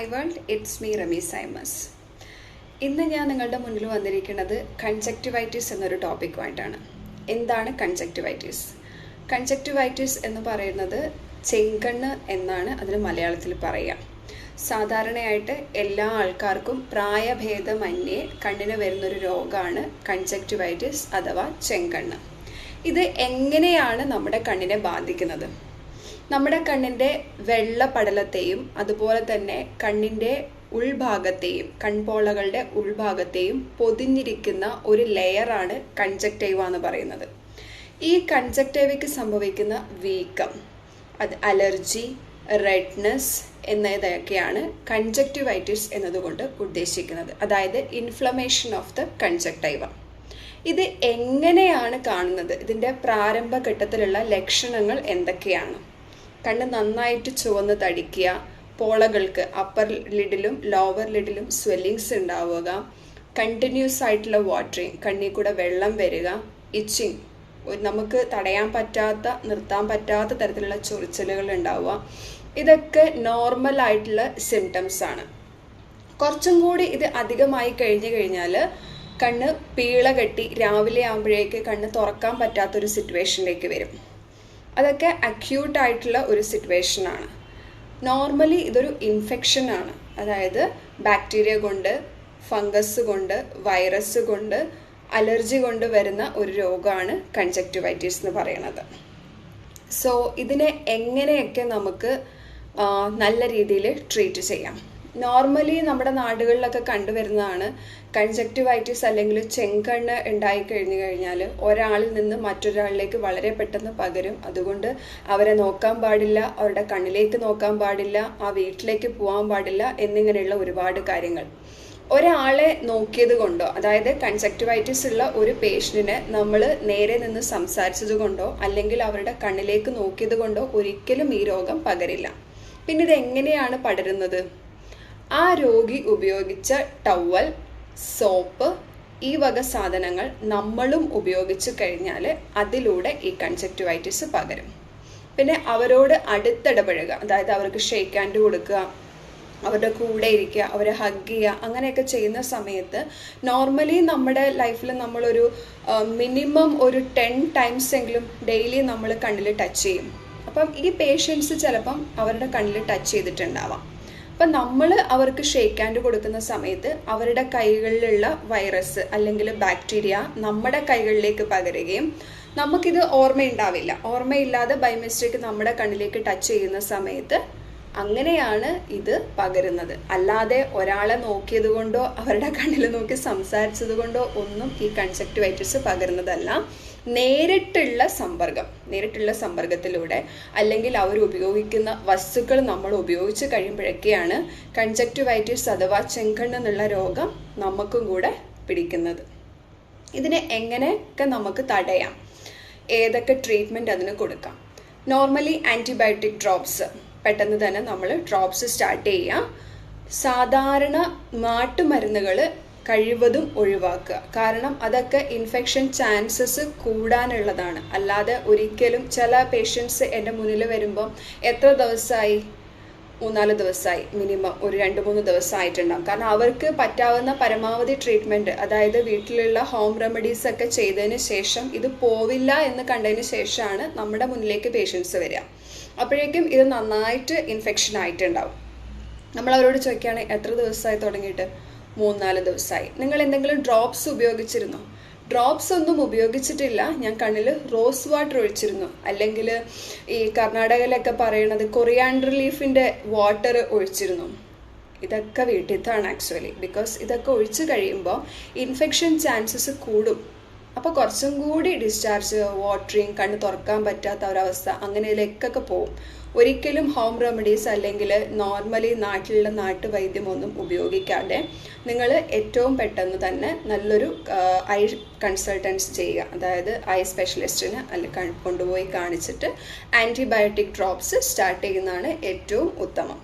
Hi world, it's me Rami Simons. ഇന്ന് ഞാൻ നിങ്ങളുടെ മുന്നിൽ വന്നിരിക്കുന്നത് കൺജക്റ്റിവൈറ്റിസ് എന്നൊരു ടോപ്പിക്കുമായിട്ടാണ്. എന്താണ് കൺജക്റ്റിവൈറ്റിസ്? കൺജക്റ്റിവൈറ്റിസ് എന്ന് പറയുന്നത് ചെങ്കണ്ണ് എന്നാണ് അതിന് മലയാളത്തിൽ പറയുക. സാധാരണയായിട്ട് എല്ലാ ആൾക്കാർക്കും പ്രായഭേദമന്യേ കണ്ണിന് വരുന്നൊരു രോഗമാണ് കൺജക്റ്റിവൈറ്റിസ് അഥവാ ചെങ്കണ്ണ്. ഇത് എങ്ങനെയാണ് നമ്മുടെ കണ്ണിനെ ബാധിക്കുന്നത്? നമ്മുടെ കണ്ണിൻ്റെ വെള്ളപ്പടലത്തെയും അതുപോലെ തന്നെ കണ്ണിൻ്റെ ഉൾഭാഗത്തെയും കൺപോളകളുടെ ഉൾഭാഗത്തെയും പൊതിഞ്ഞിരിക്കുന്ന ഒരു ലെയറാണ് കൺജക്റ്റൈവ എന്ന് പറയുന്നത്. ഈ കൺജക്റ്റൈവയ്ക്ക് സംഭവിക്കുന്ന വീക്കം, അത് അലർജി, റെഡ്നെസ് എന്നതൊക്കെയാണ് കൺജക്റ്റിവൈറ്റിസ് എന്നതുകൊണ്ട് ഉദ്ദേശിക്കുന്നത്. അതായത് ഇൻഫ്ലമേഷൻ ഓഫ് ദ കൺജക്റ്റൈവ. ഇത് എങ്ങനെയാണ് കാണുന്നത്? ഇതിൻ്റെ പ്രാരംഭഘട്ടത്തിലുള്ള ലക്ഷണങ്ങൾ എന്തൊക്കെയാണ്? കണ്ണ് നന്നായിട്ട് ചുവന്ന് തടിക്കുക, പോളകൾക്ക് അപ്പർ ലിഡിലും ലോവർ ലിഡിലും സ്വെല്ലിങ്സ് ഉണ്ടാവുക, കണ്ടിന്യൂസ് ആയിട്ടുള്ള വാട്ടറിങ്, കണ്ണിൽ കൂടെ വെള്ളം വരിക, ഇച്ചിങ്, നമുക്ക് തടയാൻ പറ്റാത്ത നിർത്താൻ പറ്റാത്ത തരത്തിലുള്ള ചൊറിച്ചലുകൾ ഉണ്ടാവുക. ഇതൊക്കെ നോർമൽ ആയിട്ടുള്ള സിംറ്റംസ് ആണ്. കുറച്ചും കൂടി ഇത് അധികമായി കഴിഞ്ഞാൽ കണ്ണ് പീള കെട്ടി രാവിലെ ആകുമ്പോഴേക്ക് കണ്ണ് തുറക്കാൻ പറ്റാത്തൊരു സിറ്റുവേഷനിലേക്ക് വരും. അതൊക്കെ അക്യൂട്ട് ആയിട്ടുള്ള ഒരു സിറ്റുവേഷനാണ്. നോർമലി ഇതൊരു ഇൻഫെക്ഷനാണ്. അതായത് ബാക്ടീരിയ കൊണ്ട്, ഫംഗസ് കൊണ്ട്, വൈറസ് കൊണ്ട്, അലർജി കൊണ്ട് വരുന്ന ഒരു രോഗമാണ് കൺജക്റ്റിവൈറ്റിസ് എന്ന് പറയുന്നത്. സോ ഇതിനെ എങ്ങനെയൊക്കെ നമുക്ക് നല്ല രീതിയിൽ ട്രീറ്റ് ചെയ്യാം? നോർമലി നമ്മുടെ നാടുകളിലൊക്കെ കണ്ടുവരുന്നതാണ് കൺജക്റ്റിവൈറ്റിസ് അല്ലെങ്കിൽ ചെങ്കണ്ണ് ഉണ്ടായിക്കഴിഞ്ഞു കഴിഞ്ഞാൽ ഒരാളിൽ നിന്ന് മറ്റൊരാളിലേക്ക് വളരെ പെട്ടെന്ന് പകരും. അതുകൊണ്ട് അവരെ നോക്കാൻ പാടില്ല, അവരുടെ കണ്ണിലേക്ക് നോക്കാൻ പാടില്ല, ആ വീട്ടിലേക്ക് പോകാൻ പാടില്ല എന്നിങ്ങനെയുള്ള ഒരുപാട് കാര്യങ്ങൾ. ഒരാളെ നോക്കിയത് കൊണ്ടോ, അതായത് കൺജക്റ്റിവൈറ്റിസ് ഉള്ള ഒരു പേഷ്യന്റിനെ നമ്മൾ നേരെ നിന്ന് സംസാരിച്ചത് കൊണ്ടോ അല്ലെങ്കിൽ അവരുടെ കണ്ണിലേക്ക് നോക്കിയത് കൊണ്ടോ ഒരിക്കലും ഈ രോഗം പകരില്ല. പിന്നെ ഇത് എങ്ങനെയാണ് പടരുന്നത്? ആ രോഗി ഉപയോഗിച്ച ടവൽ, സോപ്പ്, ഈ വക സാധനങ്ങൾ നമ്മളും ഉപയോഗിച്ച് കഴിഞ്ഞാൽ അതിലൂടെ ഈ കൺജക്റ്റിവൈറ്റിസ് പകരും. പിന്നെ അവരോട് അടുത്തിടപഴകുക, അതായത് അവർക്ക് ഷേക്ക് ഹാൻഡ് കൊടുക്കുക, അവരുടെ കൂടെ ഇരിക്കുക, അവരെ ഹഗ് ചെയ്യുക, അങ്ങനെയൊക്കെ ചെയ്യുന്ന സമയത്ത് നോർമലി നമ്മുടെ ലൈഫിൽ നമ്മളൊരു മിനിമം ഒരു 10 times എങ്കിലും ഡെയിലി നമ്മൾ കണ്ണിൽ ടച്ച് ചെയ്യും. അപ്പം ഈ പേഷ്യൻസ് ചിലപ്പം അവരുടെ കണ്ണിൽ ടച്ച് ചെയ്തിട്ടുണ്ടാവാം. അപ്പം നമ്മൾ അവർക്ക് ഷേക്ക് ഹാൻഡ് കൊടുക്കുന്ന സമയത്ത് അവരുടെ കൈകളിലുള്ള വൈറസ് അല്ലെങ്കിൽ ബാക്ടീരിയ നമ്മുടെ കൈകളിലേക്ക് പകരുകയും നമുക്കിത് ഓർമ്മയുണ്ടാവില്ല. ഓർമ്മയില്ലാതെ ബൈ മിസ്റ്റേക്ക് നമ്മുടെ കണ്ണിലേക്ക് ടച്ച് ചെയ്യുന്ന സമയത്ത് അങ്ങനെയാണ് ഇത് പകരുന്നത്. അല്ലാതെ ഒരാളെ നോക്കിയത് കൊണ്ടോ അവരുടെ കണ്ണിൽ നോക്കി സംസാരിച്ചത് കൊണ്ടോ ഒന്നും ഈ കൺജക്റ്റിവൈറ്റിസ് പകരുന്നതല്ല. നേരിട്ടുള്ള സമ്പർക്കത്തിലൂടെ അല്ലെങ്കിൽ അവർ ഉപയോഗിക്കുന്ന വസ്തുക്കൾ നമ്മൾ ഉപയോഗിച്ച് കഴിയുമ്പോഴൊക്കെയാണ് കൺജക്റ്റിവൈറ്റിസ് അഥവാ ചെങ്കണ്ണ് എന്നുള്ള രോഗം നമുക്കും കൂടെ പിടിക്കുന്നത്. ഇതിനെ എങ്ങനെയൊക്കെ നമുക്ക് തടയാം? ഏതൊക്കെ ട്രീറ്റ്മെൻറ്റ് അതിന് കൊടുക്കാം? നോർമലി ആൻറ്റിബയോട്ടിക് ഡ്രോപ്സ്, പെട്ടെന്ന് തന്നെ നമ്മൾ ഡ്രോപ്സ് സ്റ്റാർട്ട് ചെയ്യാം. സാധാരണ നാട്ടുമരുന്നുകൾ കഴിവതും ഒഴിവാക്കുക. കാരണം അതൊക്കെ ഇൻഫെക്ഷൻ ചാൻസസ് കൂടാനുള്ളതാണ്. അല്ലാതെ ഒരിക്കലും ചില പേഷ്യൻസ് എൻ്റെ മുന്നിൽ വരുമ്പം എത്ര ദിവസമായി? 3-4 ദിവസമായി, മിനിമം ഒരു 2-3 ദിവസമായിട്ടുണ്ടാകും. കാരണം അവർക്ക് പറ്റാവുന്ന പരമാവധി ട്രീറ്റ്മെൻറ്റ്, അതായത് വീട്ടിലുള്ള ഹോം റെമഡീസ് ഒക്കെ ചെയ്തതിന് ശേഷം ഇത് പോവില്ല എന്ന് കണ്ടതിന് ശേഷമാണ് നമ്മുടെ മുന്നിലേക്ക് പേഷ്യൻസ് വരിക. അപ്പോഴേക്കും ഇത് നന്നായിട്ട് ഇൻഫെക്ഷൻ ആയിട്ടുണ്ടാവും. നമ്മൾ അവരോട് ചോദിക്കുകയാണ് എത്ര ദിവസമായി തുടങ്ങിയിട്ട്? 3-4 ദിവസമായി. നിങ്ങൾ എന്തെങ്കിലും ഡ്രോപ്സ് ഉപയോഗിച്ചിരുന്നോ? ഡ്രോപ്സ് ഒന്നും ഉപയോഗിച്ചിട്ടില്ല, ഞാൻ കണ്ണിൽ റോസ് വാട്ടർ ഒഴിച്ചിരുന്നു, അല്ലെങ്കിൽ ഈ കർണാടകയിലൊക്കെ പറയണത് കൊറിയാണ്ടർ ലീഫിൻ്റെ വാട്ടർ ഒഴിച്ചിരുന്നു. ഇതൊക്കെ വീട്ടിലത്താണ് ആക്ച്വലി. ബിക്കോസ് ഇതൊക്കെ ഒഴിച്ച് കഴിയുമ്പോൾ ഇൻഫെക്ഷൻ ചാൻസസ് കൂടും. അപ്പോൾ കുറച്ചും കൂടി ഡിസ്ചാർജ്, വാട്ടറിങ്, കണ്ണ് തുറക്കാൻ പറ്റാത്ത ഒരവസ്ഥ അങ്ങനെയിലേക്കൊക്കെ പോകും. ഒരിക്കലും ഹോം റെമഡീസ് അല്ലെങ്കിൽ നോർമലി നാട്ടിലുള്ള നാട്ടുവൈദ്യമൊന്നും ഉപയോഗിക്കാതെ നിങ്ങൾ ഏറ്റവും പെട്ടെന്ന് തന്നെ നല്ലൊരു ഐ കൺസൾട്ടൻസ് ചെയ്യുക. അതായത് ഐ സ്പെഷ്യലിസ്റ്റിന് അല്ലെങ്കിൽ കൊണ്ടുപോയി കാണിച്ചിട്ട് ആൻറ്റിബയോട്ടിക് ഡ്രോപ്സ് സ്റ്റാർട്ട് ചെയ്യുന്നതാണ് ഏറ്റവും ഉത്തമം.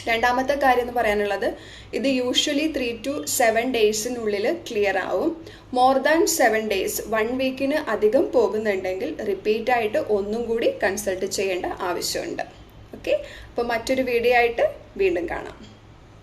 രണ്ടാമത്തെ കാര്യം എന്ന് പറയാനുള്ളത്, ഇത് യൂഷ്വലി 3 to 7 ഡേയ്സിനുള്ളിൽ ക്ലിയർ ആവും. മോർ ദാൻ 7 days, 1 വീക്കിന് അധികം പോകുന്നുണ്ടെങ്കിൽ റിപ്പീറ്റായിട്ട് ഒന്നും കൂടി കൺസൾട്ട് ചെയ്യേണ്ട ആവശ്യമുണ്ട്. ഓക്കെ, അപ്പോൾ മറ്റൊരു വീഡിയോ ആയിട്ട് വീണ്ടും കാണാം.